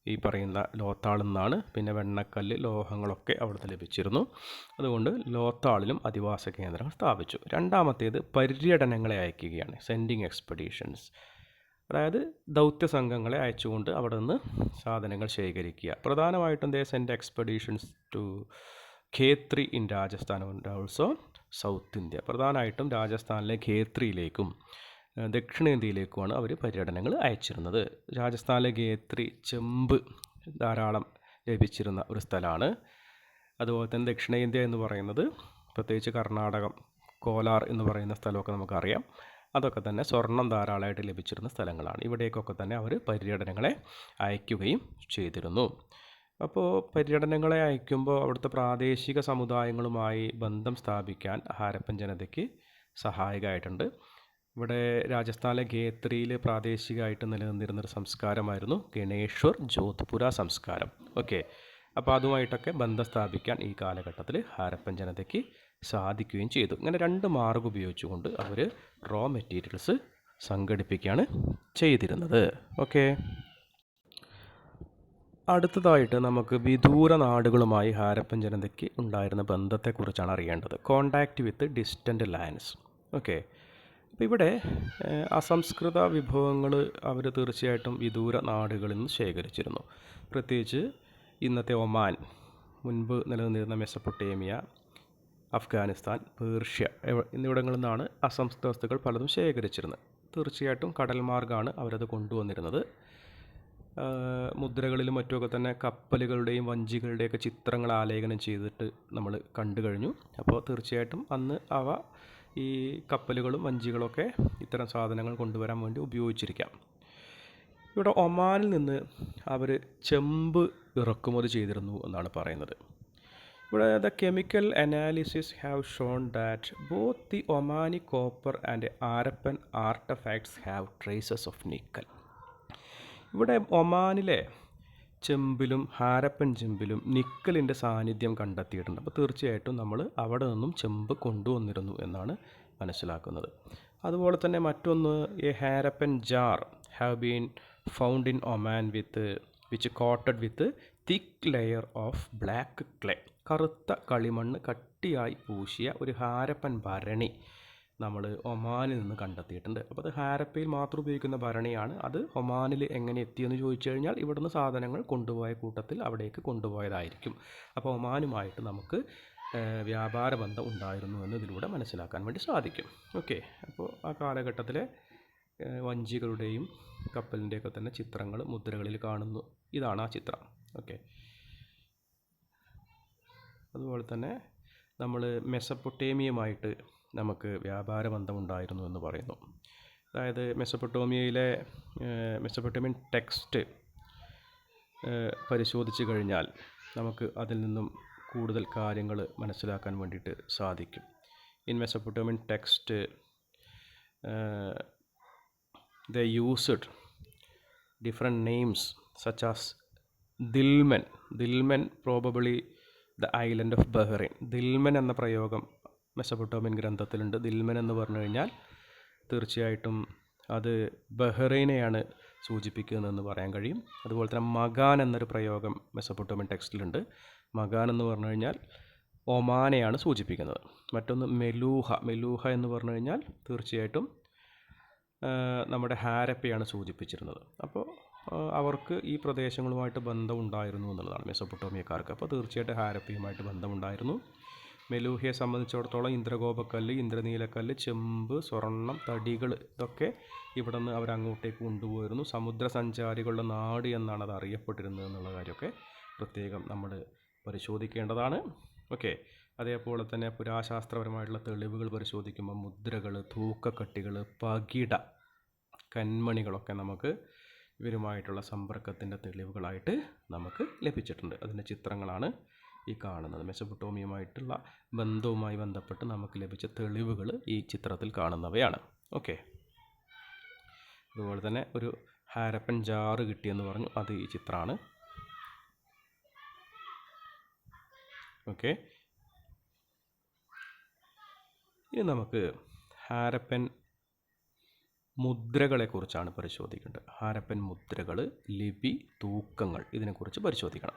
ഈ പറയുന്ന ലോത്താളിൽ നിന്നാണ്. പിന്നെ വെണ്ണക്കല്ല്, ലോഹങ്ങളൊക്കെ അവിടുന്ന് ലഭിച്ചിരുന്നു. അതുകൊണ്ട് ലോത്താളിലും അധിവാസ കേന്ദ്രങ്ങൾ സ്ഥാപിച്ചു. രണ്ടാമത്തേത് പര്യടനങ്ങളെ അയക്കുകയാണ്, സെൻഡിങ് എക്സ്പെഡീഷൻസ്. അതായത് ദൗത്യ സംഘങ്ങളെ അയച്ചുകൊണ്ട് അവിടെ നിന്ന് സാധനങ്ങൾ ശേഖരിക്കുക. പ്രധാനമായിട്ടും they send expeditions to Khetri in Rajasthan and also south India. പ്രധാനമായിട്ടും രാജസ്ഥാനിലെ ഖേത്രിയിലേക്കും ദക്ഷിണേന്ത്യയിലേക്കുമാണ് അവർ പര്യടനങ്ങൾ അയച്ചിരുന്നത്. രാജസ്ഥാനിലെ ഖേത്രി ചെമ്പ് ധാരാളം ലഭിച്ചിരുന്ന ഒരു സ്ഥലമാണ്. അതുപോലെ തന്നെ ദക്ഷിണേന്ത്യ എന്ന് പറയുന്നത് പ്രത്യേകിച്ച് കർണാടകം, കോലാർ എന്ന് പറയുന്ന സ്ഥലമൊക്കെ നമുക്കറിയാം. അതൊക്കെ തന്നെ സ്വർണം ധാരാളമായിട്ട് ലഭിച്ചിരുന്ന സ്ഥലങ്ങളാണ്. ഇവിടേക്കൊക്കെ തന്നെ അവർ പര്യടനങ്ങളെ അയക്കുകയും ചെയ്തിരുന്നു. അപ്പോൾ പര്യടനങ്ങളെ അയക്കുമ്പോൾ അവിടുത്തെ പ്രാദേശിക സമുദായങ്ങളുമായി ബന്ധം സ്ഥാപിക്കാൻ ഹാരപ്പൻ ജനതയ്ക്ക് സഹായകമായിട്ടുണ്ട്. ഇവിടെ രാജസ്ഥാനിലെ ഖേത്രിയിൽ പ്രാദേശികമായിട്ട് നിലനിന്നിരുന്നൊരു സംസ്കാരമായിരുന്നു ഗണേശ്വർ ജോധ്പുര സംസ്കാരം. ഓക്കെ, അപ്പോൾ അതുമായിട്ടൊക്കെ ബന്ധം സ്ഥാപിക്കാൻ ഈ കാലഘട്ടത്തിൽ ഹാരപ്പൻ ജനതയ്ക്ക് സാധിക്കുകയും ചെയ്തു. ഇങ്ങനെ 2 മാർഗ്ഗം ഉപയോഗിച്ചുകൊണ്ട് അവർ റോ മെറ്റീരിയൽസ് സംഘടിപ്പിക്കുകയാണ് ചെയ്തിരുന്നത്. ഓക്കെ, അടുത്തതായിട്ട് നമുക്ക് വിദൂര നാടുകളുമായി ഹാരപ്പൻ ജനതയ്ക്ക് ഉണ്ടായിരുന്ന ബന്ധത്തെക്കുറിച്ചാണ് അറിയേണ്ടത്. കോണ്ടാക്റ്റ് വിത്ത് ഡിസ്റ്റൻ്റ് ലാൻഡ്സ്. ഓക്കെ, അപ്പോൾ ഇവിടെ അസംസ്കൃത വിഭവങ്ങൾ അവർ തീർച്ചയായിട്ടും വിദൂര നാടുകളിൽ നിന്ന് ശേഖരിച്ചിരുന്നു. പ്രത്യേകിച്ച് ഇന്നത്തെ ഒമാൻ, മുൻപ് നിലനിന്നിരുന്ന മെസപ്പൊട്ടേമിയ, അഫ്ഗാനിസ്ഥാൻ, പേർഷ്യ എന്നിവിടങ്ങളിൽ നിന്നാണ് അസംസ്കൃത വസ്തുക്കൾ പലതും ശേഖരിച്ചിരുന്നത്. തീർച്ചയായിട്ടും കടൽ മാർഗ്ഗമാണ് അവരത് കൊണ്ടുവന്നിരുന്നത്. മുദ്രകളിലും മറ്റുമൊക്കെ തന്നെ കപ്പലുകളുടെയും വഞ്ചികളുടെയൊക്കെ ചിത്രങ്ങൾ ആലേഖനം ചെയ്തിട്ട് നമ്മൾ കണ്ടു കഴിഞ്ഞു. അപ്പോൾ തീർച്ചയായിട്ടും അന്ന് അവ ഈ കപ്പലുകളും വഞ്ചികളൊക്കെ ഇത്തരം സാധനങ്ങൾ കൊണ്ടുവരാൻ വേണ്ടി ഉപയോഗിച്ചിരിക്കാം. ഇവിടെ ഒമാനിൽ നിന്ന് അവർ ചെമ്പ് ഇറക്കുമതി ചെയ്തിരുന്നു എന്നാണ് പറയുന്നത്. ഇവിടെ the chemical analysis have shown that both the Omani copper and Harappan artefacts have traces of nickel. ഇവിടെ ഒമാനിലെ ചെമ്പിലും ഹാരപ്പൻ ചെമ്പിലും നിക്കലിൻ്റെ സാന്നിധ്യം കണ്ടെത്തിയിട്ടുണ്ട്. അപ്പോൾ തീർച്ചയായിട്ടും നമ്മൾ അവിടെ നിന്നും ചെമ്പ് കൊണ്ടുവന്നിരുന്നു എന്നാണ് മനസ്സിലാക്കുന്നത്. അതുപോലെ തന്നെ മറ്റൊന്ന്, A Harappan jar have been found in Oman which quoted with thick layer of black clay. കറുത്ത കളിമണ്ണ് കട്ടിയായി പൂശിയ ഒരു ഹാരപ്പൻ ഭരണി നമ്മൾ ഒമാനിൽ നിന്ന് കണ്ടെത്തിയിട്ടുണ്ട്. അപ്പോൾ അത് ഹാരപ്പയിൽ മാത്രം ഉപയോഗിക്കുന്ന ഭരണിയാണ്. അത് ഒമാനിൽ എങ്ങനെ എത്തിയെന്ന് ചോദിച്ചു കഴിഞ്ഞാൽ ഇവിടുന്ന് സാധനങ്ങൾ കൊണ്ടുപോയ കൂട്ടത്തിൽ അവിടേക്ക് കൊണ്ടുപോയതായിരിക്കും. അപ്പോൾ ഒമാനുമായിട്ട് നമുക്ക് വ്യാപാര ബന്ധം ഉണ്ടായിരുന്നു എന്ന് ഇതിലൂടെ മനസ്സിലാക്കാൻ വേണ്ടി സാധിക്കും. ഓക്കെ, അപ്പോൾ ആ കാലഘട്ടത്തിലെ വഞ്ചികളുടെയും കപ്പലിൻ്റെയൊക്കെ തന്നെ ചിത്രങ്ങൾ മുദ്രകളിൽ കാണുന്നു. ഇതാണ് ആ ചിത്രം. ഓക്കെ, അതുപോലെ തന്നെ നമ്മൾ മെസപ്പൊട്ടേമിയയുമായിട്ട് നമുക്ക് വ്യാപാര ബന്ധമുണ്ടായിരുന്നു എന്ന് പറയുന്നു. അതായത് മെസപ്പൊട്ടേമിയൻ ടെക്സ്റ്റ് പരിശോധിച്ച് കഴിഞ്ഞാൽ നമുക്ക് അതിൽ നിന്നും കൂടുതൽ കാര്യങ്ങൾ മനസ്സിലാക്കാൻ വേണ്ടിയിട്ട് സാധിക്കും. In Mesopotamian text they used different names such as Dilmun probably the island of Bahrain. Dilmun എന്ന പ്രയോഗം മെസപ്പൊട്ടേമിയൻ ഗ്രന്ഥത്തിലുണ്ട്. ദിൽമൻ എന്ന് പറഞ്ഞു കഴിഞ്ഞാൽ തീർച്ചയായിട്ടും അത് ബഹ്റൈനെയാണ് സൂചിപ്പിക്കുന്നതെന്ന് പറയാൻ കഴിയും. അതുപോലെ തന്നെ മകാൻ എന്നൊരു പ്രയോഗം മെസപ്പൊട്ടേമിയൻ ടെക്സ്റ്റിലുണ്ട്. മകാൻ എന്ന് പറഞ്ഞു കഴിഞ്ഞാൽ ഒമാനെയാണ് സൂചിപ്പിക്കുന്നത്. മറ്റൊന്ന് മെലൂഹ എന്ന് പറഞ്ഞു കഴിഞ്ഞാൽ തീർച്ചയായിട്ടും നമ്മുടെ ഹാരപ്പയാണ് സൂചിപ്പിച്ചിരുന്നത്. അപ്പോൾ അവർക്ക് ഈ പ്രദേശങ്ങളുമായിട്ട് ബന്ധമുണ്ടായിരുന്നു എന്നുള്ളതാണ് മെസൊപ്പൊട്ടോമിയക്കാർക്ക്. അപ്പോൾ തീർച്ചയായിട്ടും ഹാരപ്പയുമായിട്ട് ബന്ധമുണ്ടായിരുന്നു. മെലൂഹിയെ സംബന്ധിച്ചിടത്തോളം ഇന്ദ്രഗോപക്കല്ല്, ഇന്ദ്രനീലക്കല്ല്, ചെമ്പ്, സ്വർണം, തടികൾ ഇതൊക്കെ ഇവിടെ നിന്ന് അവരങ്ങോട്ടേക്ക് കൊണ്ടുപോയിരുന്നു. സമുദ്ര സഞ്ചാരികളുടെ നാട് എന്നാണ് അത് അറിയപ്പെട്ടിരുന്നത് എന്നുള്ള കാര്യമൊക്കെ പ്രത്യേകം നമ്മൾ പരിശോധിക്കേണ്ടതാണ്. ഓക്കെ, അതേപോലെ തന്നെ പുരാശാസ്ത്രപരമായിട്ടുള്ള തെളിവുകൾ പരിശോധിക്കുമ്പോൾ മുദ്രകൾ, തൂക്കക്കട്ടികൾ, പകിട, കന്മണികളൊക്കെ നമുക്ക് ഇവരുമായിട്ടുള്ള സമ്പർക്കത്തിൻ്റെ തെളിവുകളായിട്ട് നമുക്ക് ലഭിച്ചിട്ടുണ്ട്. അതിൻ്റെ ചിത്രങ്ങളാണ് ഈ കാണുന്നത്. മെസൊപ്പൊട്ടോമിയയുമായിട്ടുള്ള ബന്ധവുമായി ബന്ധപ്പെട്ട് നമുക്ക് ലഭിച്ച തെളിവുകൾ ഈ ചിത്രത്തിൽ കാണുന്നവയാണ്. ഓക്കെ, അതുപോലെ തന്നെ ഒരു ഹാരപ്പൻ ജാറ് കിട്ടിയെന്ന് പറഞ്ഞു, അത് ഈ ചിത്രമാണ്. ഓക്കെ, ഇനി നമുക്ക് ഹാരപ്പൻ മുദ്രകളെക്കുറിച്ചാണ് പരിശോധിക്കേണ്ടത്. ഹാരപ്പൻ മുദ്രകൾ, ലിപി, തൂക്കങ്ങൾ ഇതിനെക്കുറിച്ച് പരിശോധിക്കണം.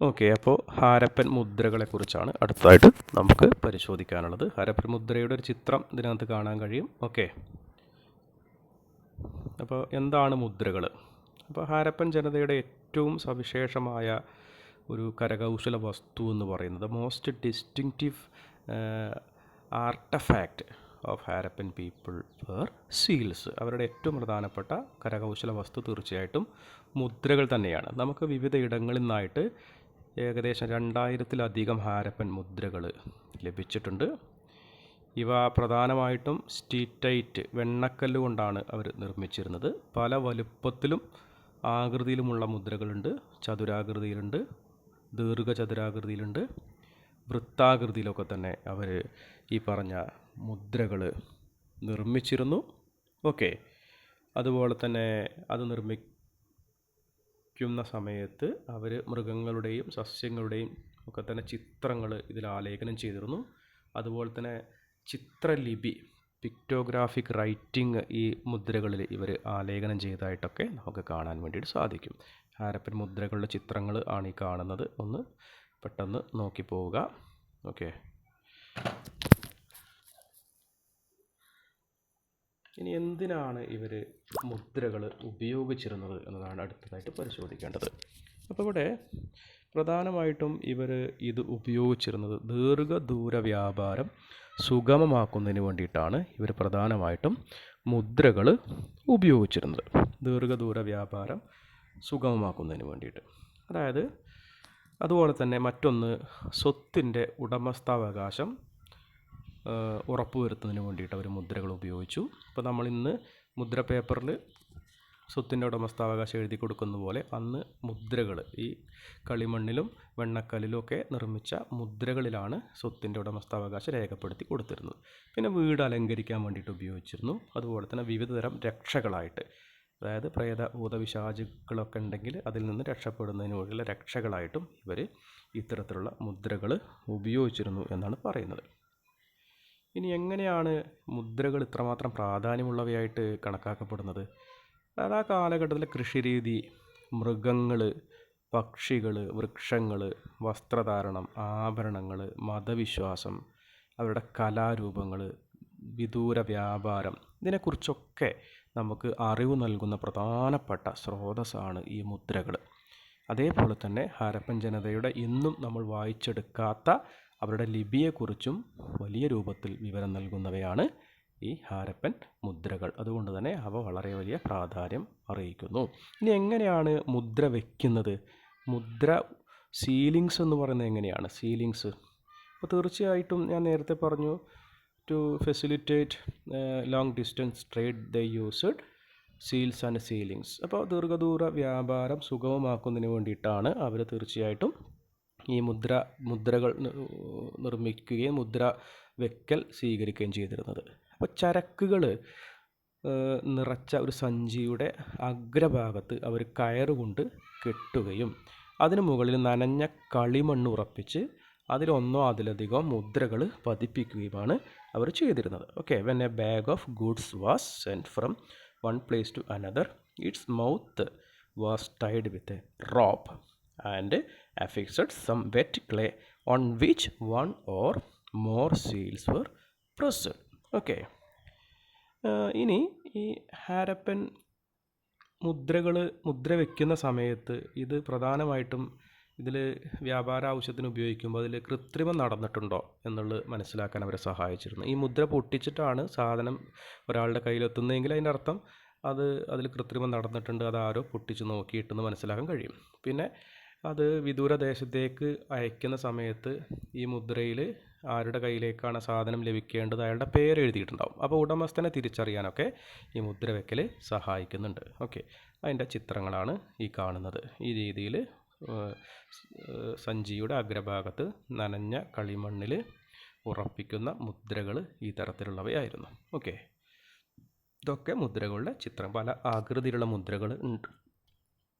ഓക്കെ, അപ്പോൾ ഹാരപ്പൻ മുദ്രകളെക്കുറിച്ചാണ് അടുത്തതായിട്ട് നമുക്ക് പരിശോധിക്കാനുള്ളത്. ഹാരപ്പൻ മുദ്രയുടെ ഒരു ചിത്രം ഇതിനകത്ത് കാണാൻ കഴിയും. ഓക്കെ, അപ്പോൾ എന്താണ് മുദ്രകൾ? അപ്പോൾ ഹാരപ്പൻ ജനതയുടെ ഏറ്റവും സവിശേഷമായ ഒരു കരകൗശല വസ്തു എന്ന് പറയുന്നത് most distinctive artefact of Harappan people per seals. അവരുടെ ഏറ്റവും പ്രധാനപ്പെട്ട കരകൗശല വസ്തു തീർച്ചയായിട്ടും മുദ്രകൾ തന്നെയാണ്. നമുക്ക് വിവിധ ഇടങ്ങളിൽ നിന്നായിട്ട് ഏകദേശം 2000-ലധികം ഹാരപ്പൻ മുദ്രകൾ ലഭിച്ചിട്ടുണ്ട്. ഇവ പ്രധാനമായിട്ടും സ്റ്റീറ്റൈറ്റ് വെണ്ണക്കല്ല് കൊണ്ടാണ് അവർ നിർമ്മിച്ചിരുന്നത്. പല വലുപ്പത്തിലും ആകൃതിയിലുമുള്ള മുദ്രകളുണ്ട്. ചതുരാകൃതിയിലുണ്ട്, ദീർഘചതുരാകൃതിയിലുണ്ട്, വൃത്താകൃതിയിലൊക്കെ തന്നെ അവർ ഈ പറഞ്ഞ മുദ്രകൾ നിർമ്മിച്ചിരുന്നു. ഓക്കെ, അതുപോലെ തന്നെ അത് നിർമ്മിക്കുന്ന സമയത്ത് അവർ മൃഗങ്ങളുടെയും സസ്യങ്ങളുടെയും ഒക്കെ തന്നെ ചിത്രങ്ങൾ ഇതിൽ ആലേഖനം ചെയ്തിരുന്നു. അതുപോലെ തന്നെ ചിത്രലിപി, പിക്ടോഗ്രാഫിക് റൈറ്റിംഗ് ഈ മുദ്രകളിൽ ഇവർ ആലേഖനം ചെയ്തതായിട്ടൊക്കെ നമുക്ക് കാണാൻ വേണ്ടിയിട്ട് സാധിക്കും. ഹാരപ്പൻ മുദ്രകളുടെ ചിത്രങ്ങൾ ആണ് ഈ കാണുന്നത്. ഒന്ന് പെട്ടെന്ന് നോക്കി പോവുക. ഓക്കെ, ഇനി എന്തിനാണ് ഇവർ മുദ്രകൾ ഉപയോഗിച്ചിരുന്നത് എന്നതാണ് അടുത്തതായിട്ട് പരിശോധിക്കേണ്ടത്. അപ്പോൾ ഇവിടെ പ്രധാനമായിട്ടും ഇവർ ഇത് ഉപയോഗിച്ചിരുന്നത് ദീർഘദൂര വ്യാപാരം സുഗമമാക്കുന്നതിന് വേണ്ടിയിട്ടാണ് ഇവർ പ്രധാനമായിട്ടും മുദ്രകൾ ഉപയോഗിച്ചിരുന്നത്. ദീർഘദൂര വ്യാപാരം സുഗമമാക്കുന്നതിന് വേണ്ടിയിട്ട്. അതായത് അതുപോലെ തന്നെ മറ്റൊന്ന് സ്വത്തിൻ്റെ ഉടമസ്ഥാവകാശം ഉറപ്പുവരുത്തുന്നതിന് വേണ്ടിയിട്ട് അവർ മുദ്രകൾ ഉപയോഗിച്ചു. ഇപ്പോൾ നമ്മളിന്ന് മുദ്ര പേപ്പറിൽ സ്വത്തിൻ്റെ ഉടമസ്ഥാവകാശം എഴുതി കൊടുക്കുന്ന പോലെ അന്ന് മുദ്രകൾ ഈ കളിമണ്ണിലും വെണ്ണക്കല്ലിലും ഒക്കെ നിർമ്മിച്ച മുദ്രകളിലാണ് സ്വത്തിൻ്റെ ഉടമസ്ഥാവകാശം രേഖപ്പെടുത്തി കൊടുത്തിരുന്നത്. പിന്നെ വീട് അലങ്കരിക്കാൻ വേണ്ടിയിട്ട് ഉപയോഗിച്ചിരുന്നു. അതുപോലെ തന്നെ വിവിധ തരം രക്ഷകളായിട്ട്, അതായത് പ്രേത ഭൂതപിശാചുക്കളൊക്കെ ഉണ്ടെങ്കിൽ അതിൽ നിന്ന് രക്ഷപ്പെടുന്നതിന് വേണ്ടിയുള്ള രക്ഷകളായിട്ടും ഇവർ ഇത്തരത്തിലുള്ള മുദ്രകൾ ഉപയോഗിച്ചിരുന്നു എന്നാണ് പറയുന്നത്. ഇനി എങ്ങനെയാണ് മുദ്രകൾ ഇത്രമാത്രം പ്രാധാന്യമുള്ളവയായിട്ട് കണക്കാക്കപ്പെടുന്നത്? അതായത് ആ കാലഘട്ടത്തിലെ കൃഷിരീതി, മൃഗങ്ങൾ, പക്ഷികൾ, വൃക്ഷങ്ങൾ, വസ്ത്രധാരണം, ആഭരണങ്ങൾ, മതവിശ്വാസം, അവരുടെ കലാരൂപങ്ങൾ, വിദൂര വ്യാപാരം, ഇതിനെക്കുറിച്ചൊക്കെ നമുക്ക് അറിവ് നൽകുന്ന പ്രധാനപ്പെട്ട സ്രോതസ്സാണ് ഈ മുദ്രകൾ. അതേപോലെ തന്നെ ഹാരപ്പൻ ജനതയുടെ ഇന്നും നമ്മൾ വായിച്ചെടുക്കാത്ത അവരുടെ ലിപിയെക്കുറിച്ചും വലിയ രൂപത്തിൽ വിവരം നൽകുന്നവയാണ് ഈ ഹാരപ്പൻ മുദ്രകൾ. അതുകൊണ്ട് തന്നെ അവ വളരെ വലിയ പ്രാധാന്യം അറിയിക്കുന്നു. ഇനി എങ്ങനെയാണ് മുദ്ര വയ്ക്കുന്നത്? മുദ്ര സീലിങ്സ് എന്ന് പറയുന്നത് എങ്ങനെയാണ്? സീലിങ്സ് അപ്പോൾ തീർച്ചയായിട്ടും ഞാൻ നേരത്തെ പറഞ്ഞു, to facilitate long distance trade they used seals and sealings. അപ്പോൾ ദീർഘദൂര വ്യാപാരം സുഗമമാക്കുന്നതിന് വേണ്ടിയിട്ടാണ് അവർ തീർച്ചയായിട്ടും ഈ മുദ്രകൾ നിർമ്മിക്കുകയും മുദ്ര വെക്കൽ സ്വീകരിക്കുകയും ചെയ്തിരുന്നത്. അപ്പോൾ ചരക്കുകൾ നിറച്ച ഒരു സഞ്ചിയുടെ അഗ്രഭാഗത്ത് അവർ കയറുകൊണ്ട് കെട്ടുകയും അതിനു മുകളിൽ നനഞ്ഞ കളിമണ്ണ് ഉറപ്പിച്ച് അതിലൊന്നോ അതിലധികം മുദ്രകൾ പതിപ്പിക്കുകയുമാണ് അവർ ചെയ്തിരുന്നത്. Okay, when a bag of goods was sent from one place to another, its mouth was tied with a rope and affixed some wet clay on which one or more seals were pressed. Okay, ഇനി ഈ ഹാരപ്പൻ മുദ്ര വയ്ക്കുന്ന സമയത്ത് ഇത് പ്രധാനമായിട്ടും ഇതിൽ വ്യാപാര ആവശ്യത്തിന് ഉപയോഗിക്കുമ്പോൾ അതിൽ കൃത്രിമം നടന്നിട്ടുണ്ടോ എന്നുള്ളത് മനസ്സിലാക്കാൻ അവരെ സഹായിച്ചിരുന്നു. ഈ മുദ്ര പൊട്ടിച്ചിട്ടാണ് സാധനം ഒരാളുടെ കയ്യിലെത്തുന്നതെങ്കിൽ അതിൻ്റെ അർത്ഥം അതിൽ കൃത്രിമം നടന്നിട്ടുണ്ട്, അതാരോ പൊട്ടിച്ച് നോക്കിയിട്ടെന്ന് മനസ്സിലാക്കാൻ കഴിയും. പിന്നെ അത് വിദൂര ദേശത്തേക്ക് അയക്കുന്ന സമയത്ത് ഈ മുദ്രയിൽ ആരുടെ കയ്യിലേക്കാണ് സാധനം ലഭിക്കേണ്ടത് അയാളുടെ പേര് എഴുതിയിട്ടുണ്ടാവും. അപ്പോൾ ഉടമസ്ഥനെ തിരിച്ചറിയാനൊക്കെ ഈ മുദ്ര വയ്ക്കൽ സഹായിക്കുന്നുണ്ട്. ഓക്കെ, അതിൻ്റെ ചിത്രങ്ങളാണ് ഈ കാണുന്നത്. ഈ രീതിയിൽ സഞ്ചിയുടെ അഗ്രഭാഗത്ത് നനഞ്ഞ കളിമണ്ണിൽ ഉറപ്പിക്കുന്ന മുദ്രകൾ ഈ തരത്തിലുള്ളവയായിരുന്നു. ഓക്കെ, ഇതൊക്കെ മുദ്രകളുടെ ചിത്രം. പല ആകൃതിയിലുള്ള മുദ്രകൾ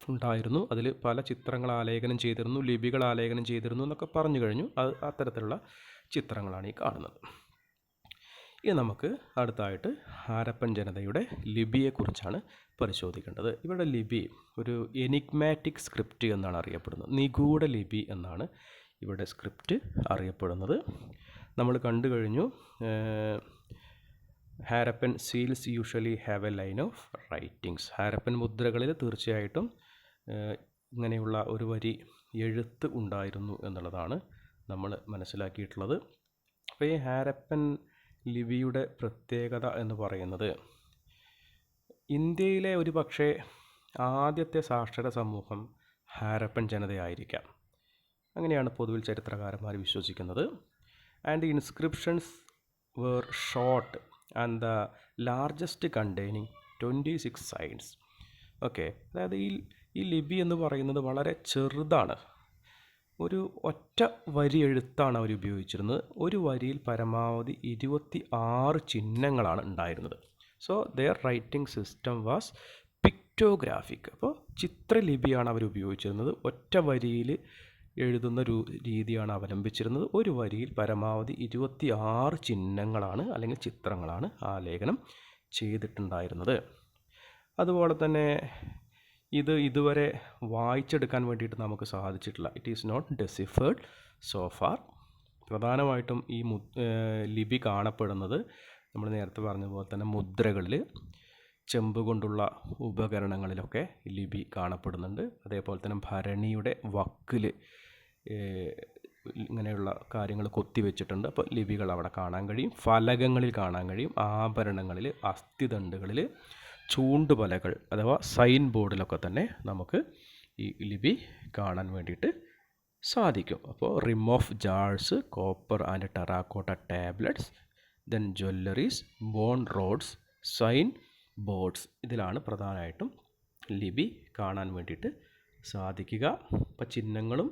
ഉണ്ടായിരുന്നു. അതിൽ പല ചിത്രങ്ങൾ ആലേഖനം ചെയ്തിരുന്നു, ലിപികൾ ആലേഖനം ചെയ്തിരുന്നു എന്നൊക്കെ പറഞ്ഞു കഴിഞ്ഞു. അത്തരത്തിലുള്ള ചിത്രങ്ങളാണ് ഈ കാണുന്നത്. ഇനി നമുക്ക് അടുത്തായിട്ട് ഹാരപ്പൻ ജനതയുടെ ലിപിയെക്കുറിച്ചാണ് പരിശോധിക്കേണ്ടത്. ഇവരുടെ ലിപി ഒരു എനിഗ്മാറ്റിക് സ്ക്രിപ്റ്റ് എന്നാണ് അറിയപ്പെടുന്നത്. നിഗൂഢ ലിപി എന്നാണ് ഇവിടെ സ്ക്രിപ്റ്റ് അറിയപ്പെടുന്നത്. നമ്മൾ കണ്ടു കഴിഞ്ഞു Harappan seals usually have a line of writings. Harappan മുദ്രകളിൽ തീർച്ചയായിട്ടും ഇങ്ങനെയുള്ള ഒരു വരി എഴുത്ത് ഉണ്ടായിരുന്നു എന്നുള്ളതാണ് നമ്മൾ മനസ്സിലാക്കിയിട്ടുള്ളത്. അപ്പോൾ ഈ ഹാരപ്പൻ ലിപിയുടെ പ്രത്യേകത എന്ന് പറയുന്നത് ഇന്ത്യയിലെ ഒരു പക്ഷേ ആദ്യത്തെ സാക്ഷര സമൂഹം ഹാരപ്പൻ ജനതയായിരിക്കാം. അങ്ങനെയാണ് പൊതുവിൽ ചരിത്രകാരന്മാർ വിശ്വസിക്കുന്നത്. And the inscriptions were short and the largest containing 26 signs. Okay, അതായത് ഈ ലിപി എന്ന് പറയുന്നത് വളരെ ചെറുതാണ്. ഒരു ഒറ്റ വരി എഴുത്താണ് അവർ ഉപയോഗിച്ചിരുന്നത്. ഒരു വരിയിൽ പരമാവധി 26 ചിഹ്നങ്ങളാണ് ഉണ്ടായിരുന്നത്. So their writing system was pictographic. അപ്പോൾ ചിത്രലിപിയാണ് അവർ ഉപയോഗിച്ചിരുന്നത്. ഒറ്റ വരിയിൽ എഴുതുന്ന രീതിയാണ് അവലംബിച്ചിരുന്നത്. ഒരു വരിയിൽ പരമാവധി 26 ചിഹ്നങ്ങളാണ് അല്ലെങ്കിൽ ചിത്രങ്ങളാണ് ആലേഖനം ചെയ്തിട്ടുണ്ടായിരുന്നത്. അതുപോലെ തന്നെ ഇതുവരെ വായിച്ചെടുക്കാൻ വേണ്ടിയിട്ട് നമുക്ക് സാധിച്ചിട്ടില്ല. It is not deciphered so far. പ്രധാനമായിട്ടും ഈ ലിപി കാണപ്പെടുന്നത് നമ്മൾ നേരത്തെ പറഞ്ഞ പോലെ തന്നെ മുദ്രകളിൽ, ചെമ്പ് കൊണ്ടുള്ള ഉപകരണങ്ങളിലൊക്കെ ലിപി കാണപ്പെടുന്നുണ്ട്. അതേപോലെ തന്നെ ഭരണിയുടെ വക്കിൽ ഇങ്ങനെയുള്ള കാര്യങ്ങൾ കൊത്തിവെച്ചിട്ടുണ്ട്. അപ്പോൾ ലിപികൾ അവിടെ കാണാൻ കഴിയും. ഫലകങ്ങളിൽ കാണാൻ കഴിയും. ആഭരണങ്ങളിൽ, അസ്ഥിദണ്ഡുകളിൽ, ചൂണ്ടുപലകൾ അഥവാ സൈൻ ബോർഡിലൊക്കെ തന്നെ നമുക്ക് ഈ ലിപി കാണാൻ വേണ്ടിയിട്ട് സാധിക്കും. അപ്പോൾ rim of jars, copper and terracotta tablets, then jewelleries, bone rods, sign boards, ഇതിലാണ് പ്രധാനമായിട്ടും ലിപി കാണാൻ വേണ്ടിയിട്ട് സാധിക്കുക. അപ്പോൾ ചിഹ്നങ്ങളും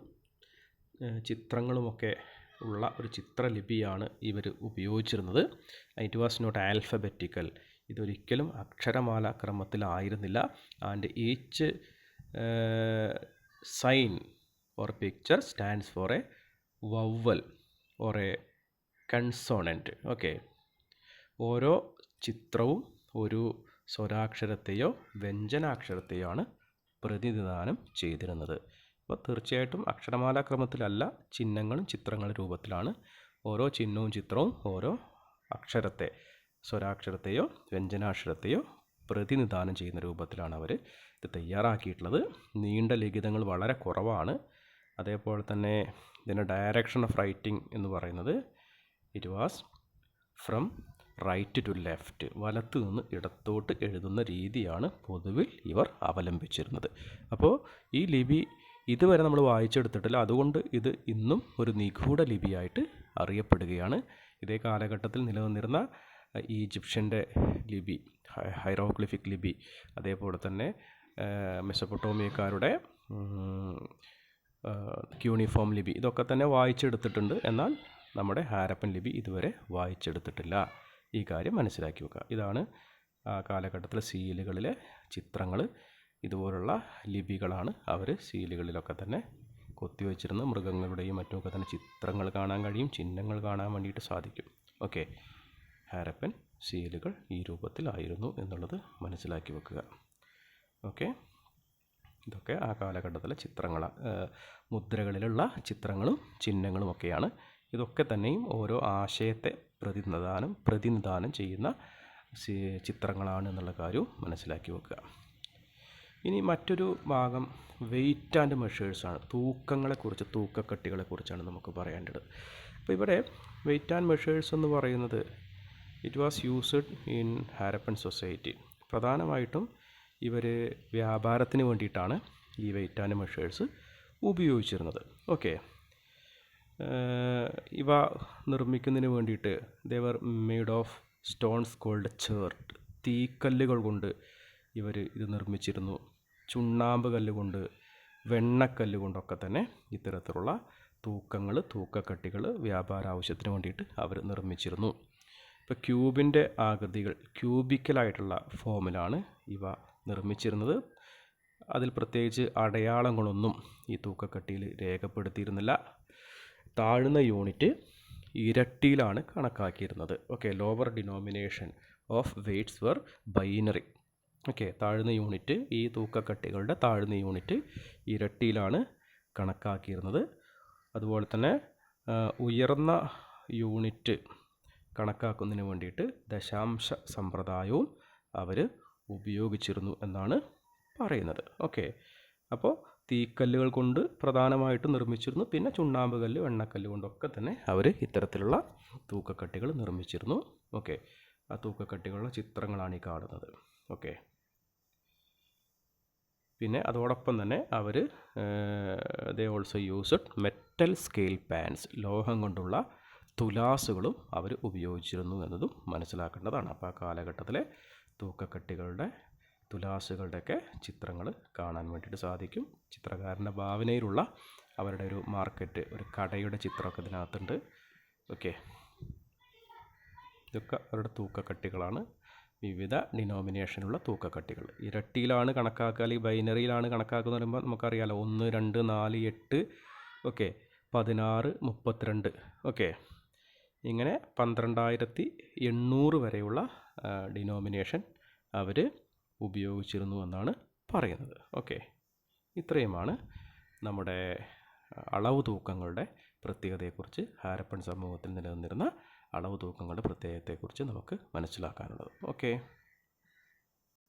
ചിത്രങ്ങളുമൊക്കെ ഉള്ള ഒരു ചിത്രലിപിയാണ് ഇവർ ഉപയോഗിച്ചിരുന്നത്. It was not alphabetical. ഇതൊരിക്കലും അക്ഷരമാല ക്രമത്തിലായിരുന്നില്ല. And each sign or picture stands for a vowel or a consonant. Okay, ഓരോ ചിത്രവും ഒരു സ്വരാക്ഷരത്തെയോ വ്യഞ്ജനാക്ഷരത്തെയോ ആണ് പ്രതിനിധാനം ചെയ്തിരുന്നത്. അപ്പോൾ തീർച്ചയായിട്ടും അക്ഷരമാല ക്രമത്തിലല്ല, ചിഹ്നങ്ങളും ചിത്രങ്ങളുടെ രൂപത്തിലാണ്. ഓരോ ചിഹ്നവും ചിത്രവും ഓരോ അക്ഷരത്തെ, സ്വരാക്ഷരത്തെയോ വ്യഞ്ജനാക്ഷരത്തെയോ പ്രതിനിധാനം ചെയ്യുന്ന രൂപത്തിലാണ് അവർ ഇത് തയ്യാറാക്കിയിട്ടുള്ളത്. നീണ്ട ലിഖിതങ്ങൾ വളരെ കുറവാണ്. അതേപോലെ തന്നെ ഇതിൻ്റെ ഡയറക്ഷൻ ഓഫ് റൈറ്റിംഗ് എന്ന് പറയുന്നത് it was from right to left, വലത്ത് നിന്ന് ഇടത്തോട്ട് എഴുതുന്ന രീതിയാണ് പൊതുവിൽ ഇവർ അവലംബിച്ചിരുന്നത്. അപ്പോൾ ഈ ലിപി ഇതുവരെ നമ്മൾ വായിച്ചെടുത്തിട്ടില്ല. അതുകൊണ്ട് ഇത് ഇന്നും ഒരു നിഗൂഢ ലിപിയായിട്ട് അറിയപ്പെടുകയാണ്. ഇതേ കാലഘട്ടത്തിൽ നിലനിന്നിരുന്ന ഈജിപ്ഷ്യൻ്റെ ലിപി, ഹൈറോഗ്ലിഫിക് ലിപി, അതേപോലെ തന്നെ മെസപ്പൊട്ടോമിയക്കാരുടെ ക്യൂണിഫോം ലിപി, ഇതൊക്കെ തന്നെ വായിച്ചെടുത്തിട്ടുണ്ട്. എന്നാൽ നമ്മുടെ ഹാരപ്പൻ ലിപി ഇതുവരെ വായിച്ചെടുത്തിട്ടില്ല. ഈ കാര്യം മനസ്സിലാക്കി വെക്കുക. ഇതാണ് ആ കാലഘട്ടത്തിലെ സീലുകളിലെ ചിത്രങ്ങൾ. ഇതുപോലുള്ള ലിപികളാണ് അവർ സീലുകളിലൊക്കെ തന്നെ കൊത്തിവെച്ചിരുന്ന മൃഗങ്ങളുടെയും മറ്റുമൊക്കെ തന്നെ ചിത്രങ്ങൾ കാണാൻ കഴിയും, ചിഹ്നങ്ങൾ കാണാൻ വേണ്ടിയിട്ട് സാധിക്കും. ഓക്കെ, ഹാരപ്പൻ സീലുകൾ ഈ രൂപത്തിലായിരുന്നു എന്നുള്ളത് മനസ്സിലാക്കി വെക്കുക. ഓക്കെ, ഇതൊക്കെ ആ കാലഘട്ടത്തിലെ മുദ്രകളിലുള്ള ചിത്രങ്ങളും ചിഹ്നങ്ങളും ഒക്കെയാണ്. ഇതൊക്കെ തന്നെയും ഓരോ ആശയത്തെ പ്രതിനിധാനം ചെയ്യുന്ന ചിത്രങ്ങളാണ് എന്നുള്ള കാര്യവും മനസ്സിലാക്കി വെക്കുക. ഇനി മറ്റൊരു ഭാഗം വെയ്റ്റ് ആൻഡ് മെഷേഴ്സാണ്. തൂക്കങ്ങളെക്കുറിച്ച്, തൂക്കക്കട്ടികളെക്കുറിച്ചാണ് നമുക്ക് പറയേണ്ടത്. അപ്പോൾ ഇവിടെ വെയ്റ്റ് ആൻഡ് മെഷേഴ്സ് എന്ന് പറയുന്നത് it was used in Harappan society. പ്രധാനമായിട്ടും ഇവർ വ്യാപാരത്തിന് വേണ്ടിയിട്ടാണ് ഈ വെയ്റ്റ് ആൻഡ് മെഷേഴ്സ് ഉപയോഗിച്ചിരുന്നത്. ഓക്കെ, ഇവ നിർമ്മിക്കുന്നതിന് വേണ്ടിയിട്ട് they were made of stones called chert. തീക്കല്ലുകൾ കൊണ്ട് ഇവർ ഇത് നിർമ്മിച്ചിരുന്നു. ചുണ്ണാമ്പ് കല്ല് കൊണ്ട്, വെണ്ണക്കല്ല് കൊണ്ടൊക്കെ തന്നെ ഇത്തരത്തിലുള്ള തൂക്കങ്ങൾ, തൂക്കക്കട്ടികൾ വ്യാപാര ആവശ്യത്തിന് വേണ്ടിയിട്ട് അവർ നിർമ്മിച്ചിരുന്നു. ഇപ്പോൾ ക്യൂബിൻ്റെ ആകൃതികൾ, ക്യൂബിക്കലായിട്ടുള്ള ഫോമിലാണ് ഇവ നിർമ്മിച്ചിരുന്നത്. അതിൽ പ്രത്യേകിച്ച് അടയാളങ്ങളൊന്നും ഈ തൂക്കക്കട്ടിയിൽ രേഖപ്പെടുത്തിയിരുന്നില്ല. താഴ്ന്ന യൂണിറ്റ് ഇരട്ടിയിലാണ് കണക്കാക്കിയിരുന്നത്. Okay, lower denomination of weights were binary. Okay, താഴ്ന്ന യൂണിറ്റ്, ഈ തൂക്കക്കട്ടികളുടെ താഴ്ന്ന യൂണിറ്റ് ഇരട്ടിയിലാണ് കണക്കാക്കിയിരുന്നത്. അതുപോലെ തന്നെ ഉയർന്ന യൂണിറ്റ് കണക്കാക്കുന്നതിന് വേണ്ടിയിട്ട് ദശാംശ സമ്പ്രദായവും അവർ ഉപയോഗിച്ചിരുന്നു എന്നാണ് പറയുന്നത്. ഓക്കെ, അപ്പോൾ തീക്കല്ലുകൾ കൊണ്ട് പ്രധാനമായിട്ടും നിർമ്മിച്ചിരുന്നു. പിന്നെ ചുണ്ണാമ്പ് കല്ല്, വെണ്ണക്കല്ല് കൊണ്ടൊക്കെ തന്നെ അവർ ഇത്തരത്തിലുള്ള തൂക്കക്കട്ടികൾ നിർമ്മിച്ചിരുന്നു. ഓക്കെ, ആ തൂക്കക്കട്ടികളുടെ ചിത്രങ്ങളാണ് ഈ കാണുന്നത്. ഓക്കെ, പിന്നെ അതോടൊപ്പം തന്നെ അവർ they also used metal scale pans. ലോഹം കൊണ്ടുള്ള തുലാസുകളും അവർ ഉപയോഗിച്ചിരുന്നു എന്നതും മനസ്സിലാക്കേണ്ടതാണ്. അപ്പോൾ ആ കാലഘട്ടത്തിലെ തൂക്കക്കട്ടികളുടെ, തുലാസുകളുടെയൊക്കെ ചിത്രങ്ങൾ കാണാൻ വേണ്ടിയിട്ട് സാധിക്കും. ചിത്രകാരൻ്റെ ഭാവനയിലുള്ള അവരുടെ ഒരു മാർക്കറ്റ്, ഒരു കടയുടെ ചിത്രമൊക്കെ ഇതിനകത്തുണ്ട്. ഓക്കെ, ഇതൊക്കെ അവരുടെ തൂക്കക്കട്ടികളാണ്. വിവിധ ഡിനോമിനേഷനുള്ള തൂക്കക്കട്ടികൾ. ഇരട്ടിയിലാണ് കണക്കാക്കുക, അല്ലെങ്കിൽ ബൈനറിയിലാണ് കണക്കാക്കുക എന്ന് പറയുമ്പോൾ നമുക്കറിയാലോ, 1, 2, 4, 8, ഓക്കെ, 16, 32, ഓക്കെ, ഇങ്ങനെ 12,800 വരെയുള്ള ഡിനോമിനേഷൻ അവർ ഉപയോഗിച്ചിരുന്നു എന്നാണ് പറയുന്നത്. ഓക്കെ, ഇത്രയുമാണ് നമ്മുടെ അളവ് തൂക്കങ്ങളുടെ പ്രത്യേകതയെക്കുറിച്ച്, ഹാരപ്പൻ സമൂഹത്തിൽ നിലനിന്നിരുന്ന അളവ് തൂക്കങ്ങളുടെ പ്രത്യേകതയെക്കുറിച്ച് നമുക്ക് മനസ്സിലാക്കാനുള്ളത്. ഓക്കെ.